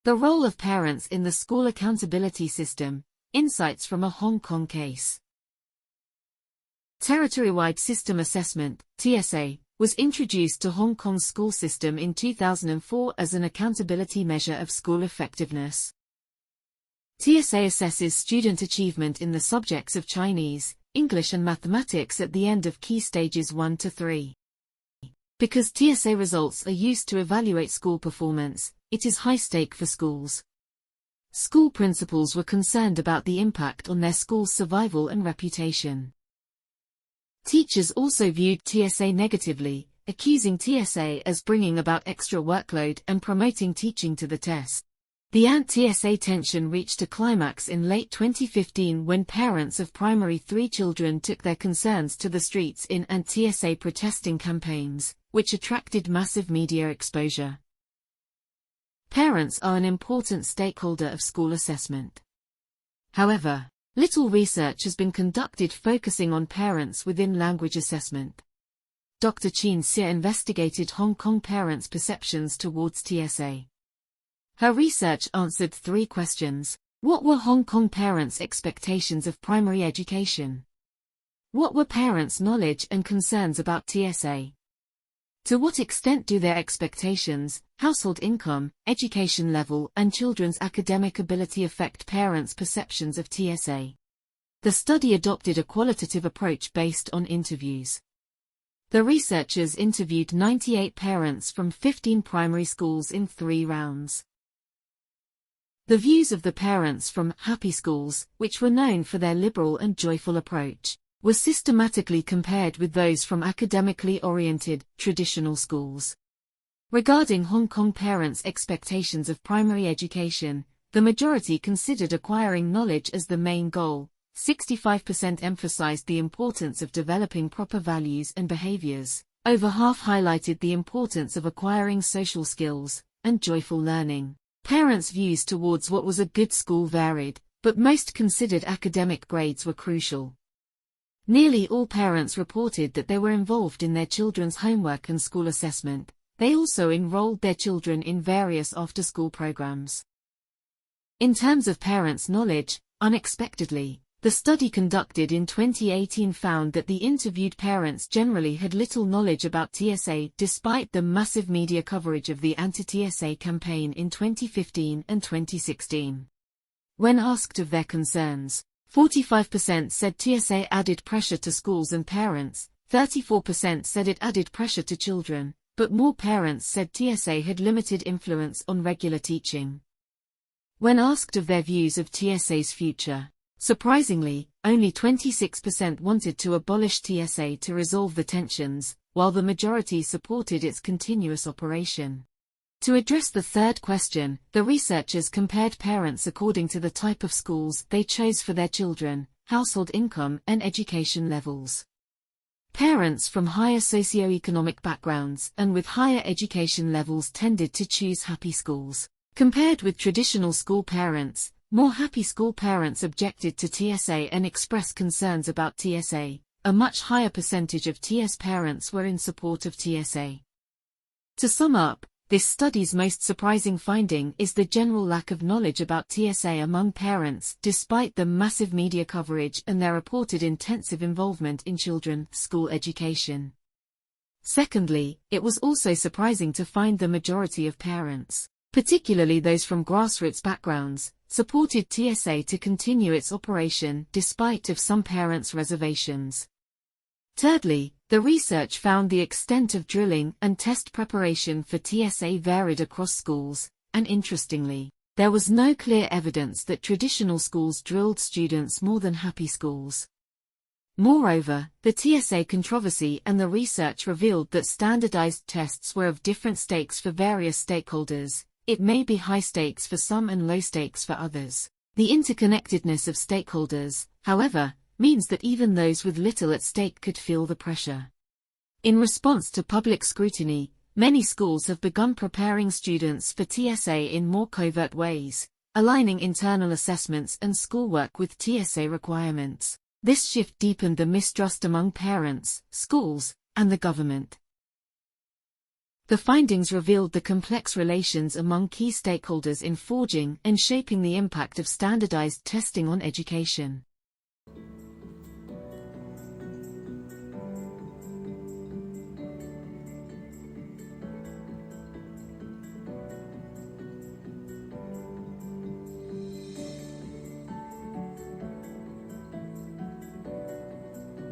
The role of parents in the school accountability system, insights from a Hong Kong case. Territory-wide system assessment, TSA, was introduced to Hong Kong's school system in 2004 as an accountability measure of school effectiveness. TSA assesses student achievement in the subjects of Chinese, English and mathematics at the end of key stages 1 to 3. Because TSA results are used to evaluate school performance, it is high stake for schools. School principals were concerned about the impact on their school's survival and reputation. Teachers also viewed TSA negatively, accusing TSA as bringing about extra workload and promoting teaching to the test. The ant-TSA tension reached a climax in late 2015 when parents of primary 3 children took their concerns to the streets in ant-TSA protesting campaigns, which attracted massive media exposure. Parents are an important stakeholder of school assessment. However, little research has been conducted focusing on parents within language assessment. Dr. Chin Xie investigated Hong Kong parents' perceptions towards TSA. Her research answered 3 questions. What were Hong Kong parents' expectations of primary education? What were parents' knowledge and concerns about TSA? To what extent do their expectations, household income, education level, and children's academic ability affect parents' perceptions of TSA? The study adopted a qualitative approach based on interviews. The researchers interviewed 98 parents from 15 primary schools in 3 rounds. The views of the parents from happy schools, which were known for their liberal and joyful approach, were systematically compared with those from academically oriented, traditional schools. Regarding Hong Kong parents' expectations of primary education, the majority considered acquiring knowledge as the main goal. 65% emphasized the importance of developing proper values and behaviors. Over half highlighted the importance of acquiring social skills and joyful learning. Parents' views towards what was a good school varied, but most considered academic grades were crucial. Nearly all parents reported that they were involved in their children's homework and school assessment. They also enrolled their children in various after-school programs. In terms of parents' knowledge, unexpectedly, the study conducted in 2018 found that the interviewed parents generally had little knowledge about TSA despite the massive media coverage of the anti-TSA campaign in 2015 and 2016. When asked of their concerns, 45% said TSA added pressure to schools and parents, 34% said it added pressure to children, but more parents said TSA had limited influence on regular teaching. When asked of their views of TSA's future, surprisingly, only 26% wanted to abolish TSA to resolve the tensions, while the majority supported its continuous operation. To address the third question, the researchers compared parents according to the type of schools they chose for their children, household income and education levels. Parents from higher socioeconomic backgrounds and with higher education levels tended to choose happy schools. Compared with traditional school parents, more happy school parents objected to TSA and expressed concerns about TSA. A much higher percentage of TS parents were in support of TSA. To sum up, this study's most surprising finding is the general lack of knowledge about TSA among parents despite the massive media coverage and their reported intensive involvement in children's school education. Secondly, it was also surprising to find the majority of parents, particularly those from grassroots backgrounds, supported TSA to continue its operation despite of some parents' reservations. Thirdly, the research found the extent of drilling and test preparation for TSA varied across schools, and interestingly, there was no clear evidence that traditional schools drilled students more than happy schools. Moreover, the TSA controversy and the research revealed that standardized tests were of different stakes for various stakeholders. It may be high stakes for some and low stakes for others. The interconnectedness of stakeholders, however, means that even those with little at stake could feel the pressure. In response to public scrutiny, many schools have begun preparing students for TSA in more covert ways, aligning internal assessments and schoolwork with TSA requirements. This shift deepened the mistrust among parents, schools, and the government. The findings revealed the complex relations among key stakeholders in forging and shaping the impact of standardized testing on education.